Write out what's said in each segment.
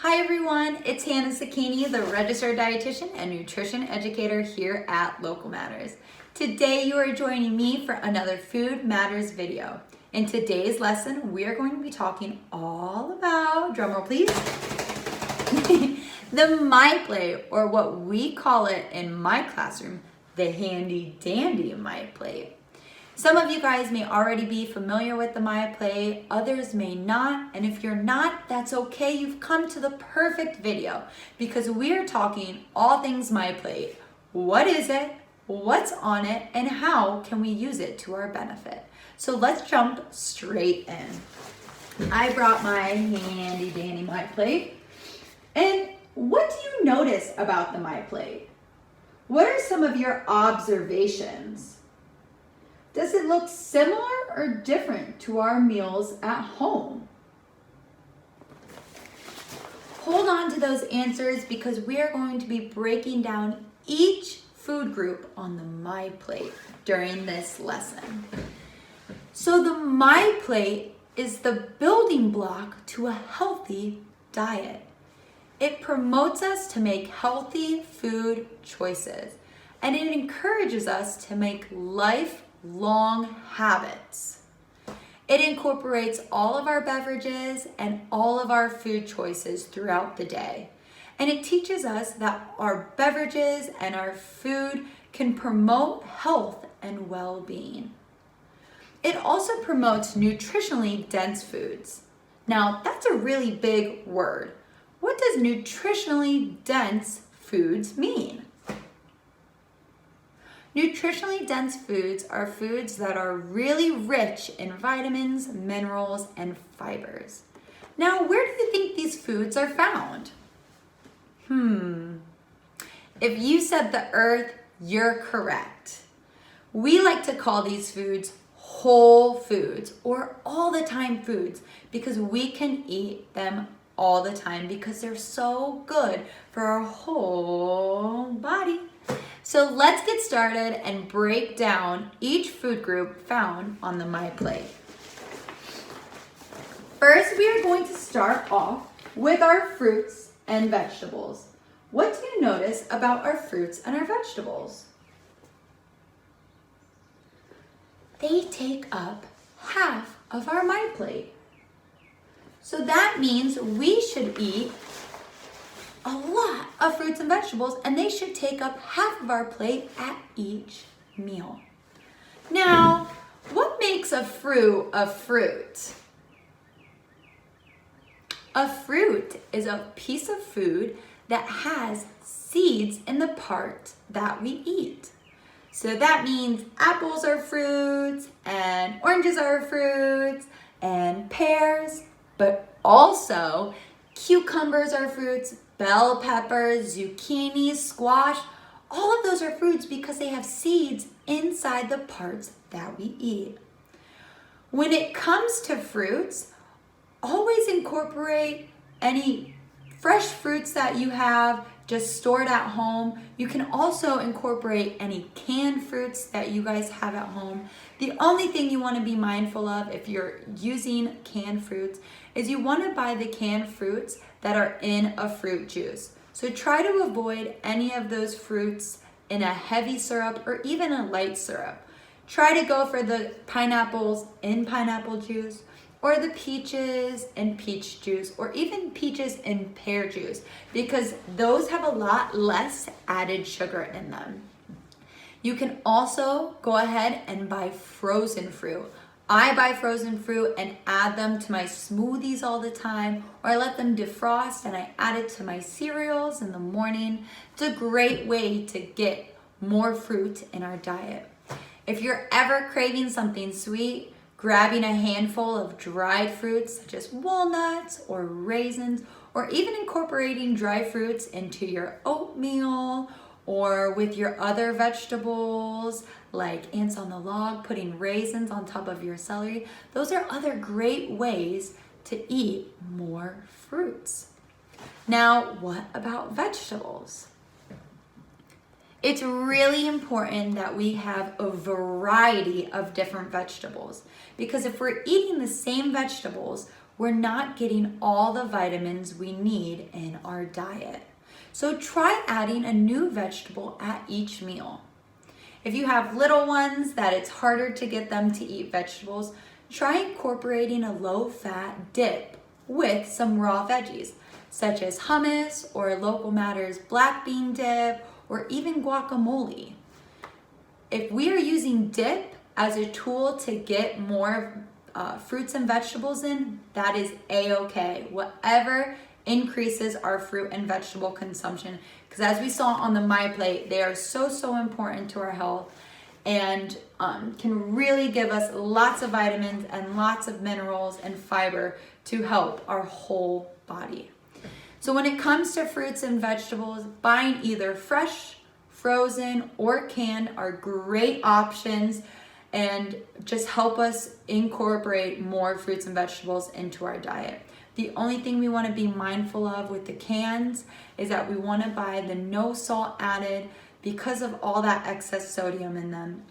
Hi everyone, it's Hannah Sakini, the registered dietitian and nutrition educator here at Local Matters. Today you are joining me for another Food Matters video. In today's lesson, we are going to be talking all about, drumroll please, the MyPlate, or what we call it in my classroom, the handy dandy MyPlate. Some of you guys may already be familiar with the MyPlate, others may not, and if you're not, that's okay. You've come to the perfect video because we're talking all things MyPlate. What is it? What's on it? And how can we use it to our benefit? So let's jump straight in. I brought my handy dandy MyPlate. And what do you notice about the MyPlate? What are some of your observations? Does it look similar or different to our meals at home? Hold on to those answers because we are going to be breaking down each food group on the MyPlate during this lesson. So the MyPlate is the building block to a healthy diet. It promotes us to make healthy food choices, and it encourages us to make lifelong habits. It incorporates all of our beverages and all of our food choices throughout the day. And it teaches us that our beverages and our food can promote health and well-being. It also promotes nutritionally dense foods. Now, that's a really big word. What does nutritionally dense foods mean? Nutritionally dense foods are foods that are really rich in vitamins, minerals, and fibers. Now, where do you think these foods are found? If you said the earth, you're correct. We like to call these foods whole foods or all the time foods because we can eat them all the time because they're so good for our whole body. So let's get started and break down each food group found on the MyPlate. First, we are going to start off with our fruits and vegetables. What do you notice about our fruits and our vegetables? They take up half of our MyPlate. So that means we should eat a lot of fruits and vegetables, and they should take up half of our plate at each meal. Now, what makes a fruit a fruit? A fruit is a piece of food that has seeds in the part that we eat. So that means apples are fruits, and oranges are fruits, and pears, but also cucumbers are fruits, bell peppers, zucchini, squash, all of those are fruits because they have seeds inside the parts that we eat. When it comes to fruits, always incorporate any fresh fruits that you have just stored at home. You can also incorporate any canned fruits that you guys have at home. The only thing you want to be mindful of if you're using canned fruits is you want to buy the canned fruits that are in a fruit juice. So try to avoid any of those fruits in a heavy syrup or even a light syrup. Try to go for the pineapples in pineapple juice, or the peaches in peach juice, or even peaches in pear juice, because those have a lot less added sugar in them. You can also go ahead and buy frozen fruit. I buy frozen fruit and add them to my smoothies all the time, or I let them defrost and I add it to my cereals in the morning. It's a great way to get more fruit in our diet. If you're ever craving something sweet, grabbing a handful of dried fruits such as walnuts or raisins, or even incorporating dry fruits into your oatmeal or with your other vegetables like ants on the log, putting raisins on top of your celery. Those are other great ways to eat more fruits. Now, what about vegetables? It's really important that we have a variety of different vegetables because if we're eating the same vegetables, we're not getting all the vitamins we need in our diet. So try adding a new vegetable at each meal. If you have little ones that it's harder to get them to eat vegetables, try incorporating a low-fat dip with some raw veggies, such as hummus or Local Matters black bean dip or even guacamole. If we are using dip as a tool to get more fruits and vegetables in, that is a-okay. Whatever increases our fruit and vegetable consumption, because as we saw on the MyPlate, they are so important to our health and can really give us lots of vitamins and lots of minerals and fiber to help our whole body. So when it comes to fruits and vegetables, buying either fresh, frozen, or canned are great options and just help us incorporate more fruits and vegetables into our diet. The only thing we want to be mindful of with the cans is that we want to buy the no salt added because of all that excess sodium in them.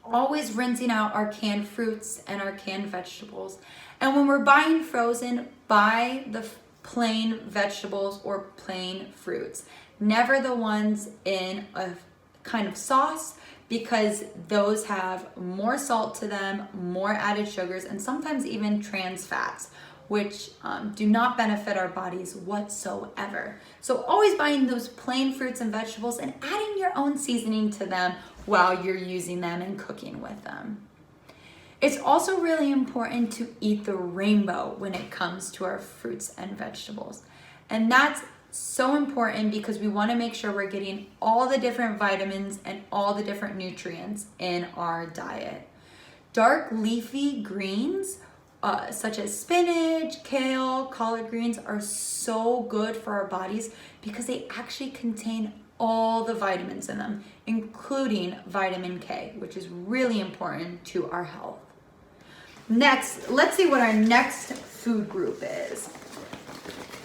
Always rinsing out our canned fruits and our canned vegetables. And when we're buying frozen, buy the plain vegetables or plain fruits. Never the ones in a kind of sauce, because those have more salt to them, more added sugars, and sometimes even trans fats, which do not benefit our bodies whatsoever. So always buying those plain fruits and vegetables and adding your own seasoning to them while you're using them and cooking with them. It's also really important to eat the rainbow when it comes to our fruits and vegetables. And that's so important because we want to make sure we're getting all the different vitamins and all the different nutrients in our diet. Dark leafy greens, such as spinach, kale, collard greens, are so good for our bodies because they actually contain all the vitamins in them, including vitamin K, which is really important to our health. Next, let's see what our next food group is.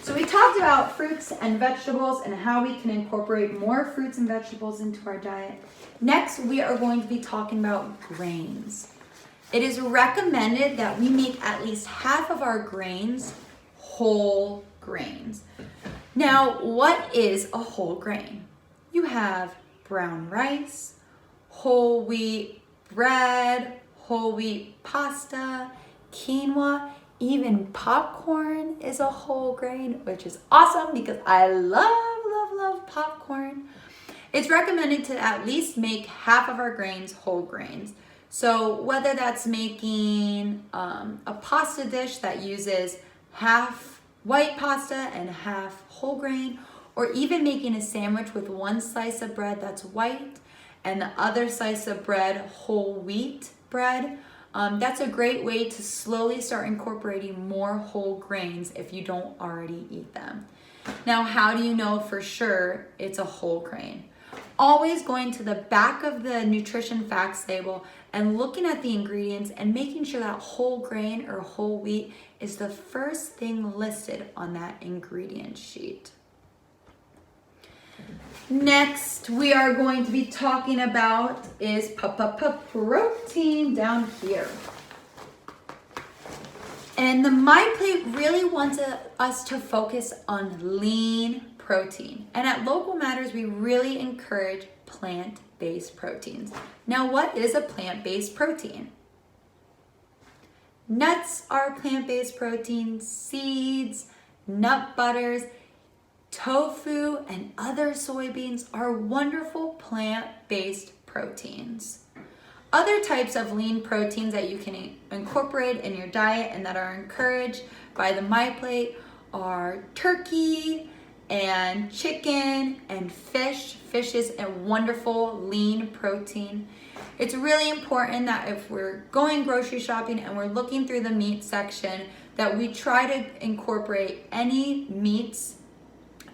So we talked about fruits and vegetables and how we can incorporate more fruits and vegetables into our diet. Next, we are going to be talking about grains. It is recommended that we make at least half of our grains whole grains. Now, what is a whole grain? You have brown rice, whole wheat bread, whole wheat pasta, quinoa, even popcorn is a whole grain, which is awesome because I love popcorn. It's recommended to at least make half of our grains whole grains. So whether that's making a pasta dish that uses half white pasta and half whole grain, or even making a sandwich with one slice of bread that's white and the other slice of bread whole wheat bread, that's a great way to slowly start incorporating more whole grains if you don't already eat them. Now, how do you know for sure it's a whole grain? Always going to the back of the nutrition facts label and looking at the ingredients and making sure that whole grain or whole wheat is the first thing listed on that ingredient sheet. Next, we are going to be talking about is protein down here. And the MyPlate really wants us to focus on lean protein. And at Local Matters, we really encourage plant-based proteins. Now, what is a plant-based protein? Nuts are plant-based proteins, seeds, nut butters, tofu, and other soybeans are wonderful plant-based proteins. Other types of lean proteins that you can incorporate in your diet and that are encouraged by the MyPlate are turkey and chicken and fish. Fish is a wonderful lean protein. It's really important that if we're going grocery shopping and we're looking through the meat section, that we try to incorporate any meats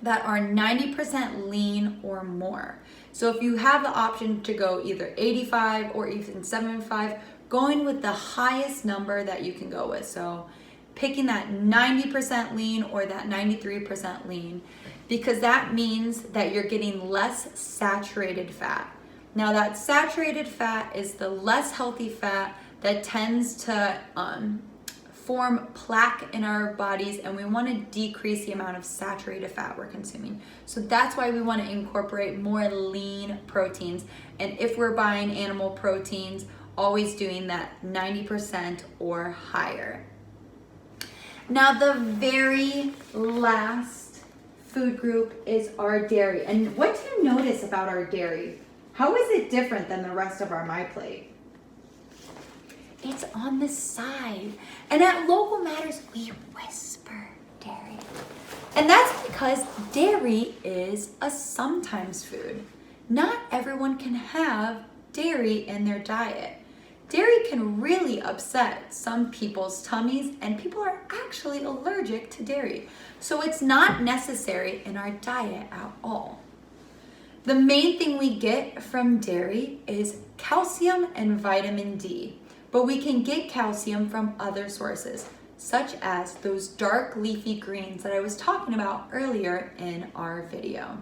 that are 90% lean or more. So if you have the option to go either 85 or even 75, going with the highest number that you can go with. So picking that 90% lean or that 93% lean, because that means that you're getting less saturated fat. Now that saturated fat is the less healthy fat that tends to form plaque in our bodies, and we want to decrease the amount of saturated fat we're consuming. So that's why we want to incorporate more lean proteins. And if we're buying animal proteins, always doing that 90% or higher. Now the very last food group is our dairy. And what do you notice about our dairy? How is it different than the rest of our MyPlate? It's on the side. And at Local Matters, we whisper dairy. And that's because dairy is a sometimes food. Not everyone can have dairy in their diet. Dairy can really upset some people's tummies, and people are actually allergic to dairy. So it's not necessary in our diet at all. The main thing we get from dairy is calcium and vitamin D, but we can get calcium from other sources, such as those dark leafy greens that I was talking about earlier in our video.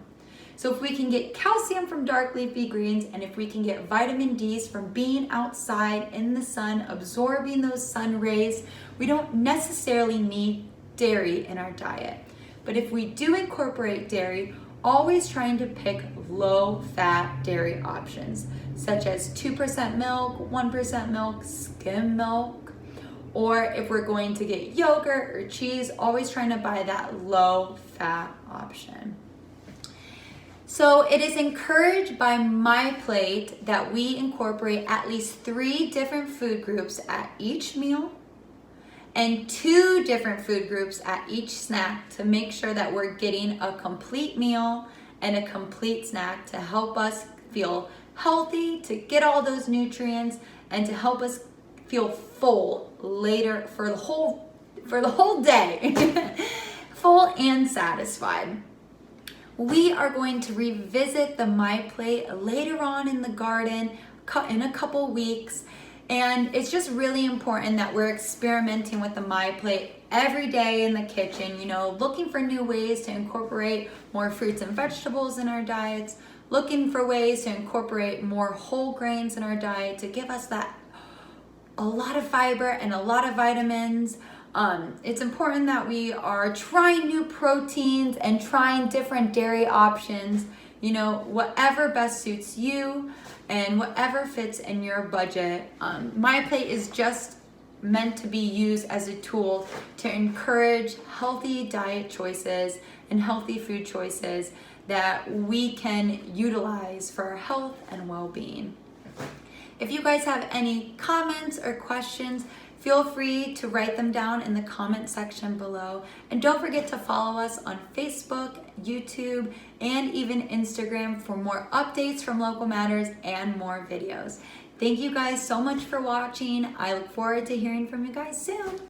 So if we can get calcium from dark leafy greens, and if we can get vitamin D's from being outside in the sun, absorbing those sun rays, we don't necessarily need dairy in our diet. But if we do incorporate dairy, always trying to pick low-fat dairy options, such as 2% milk, 1% milk, skim milk, or if we're going to get yogurt or cheese, always trying to buy that low-fat option. So it is encouraged by MyPlate that we incorporate at least 3 different food groups at each meal and 2 different food groups at each snack to make sure that we're getting a complete meal and a complete snack to help us feel healthy, to get all those nutrients, and to help us feel full later for the whole day, full and satisfied. We are going to revisit the MyPlate later on in the garden in a couple weeks. And it's just really important that we're experimenting with the MyPlate every day in the kitchen, looking for new ways to incorporate more fruits and vegetables in our diets, looking for ways to incorporate more whole grains in our diet to give us a lot of fiber and a lot of vitamins. It's important that we are trying new proteins and trying different dairy options, whatever best suits you and whatever fits in your budget. MyPlate is just meant to be used as a tool to encourage healthy diet choices and healthy food choices that we can utilize for our health and well-being. If you guys have any comments or questions, feel free to write them down in the comment section below. And don't forget to follow us on Facebook, YouTube, and even Instagram for more updates from Local Matters and more videos. Thank you guys so much for watching. I look forward to hearing from you guys soon.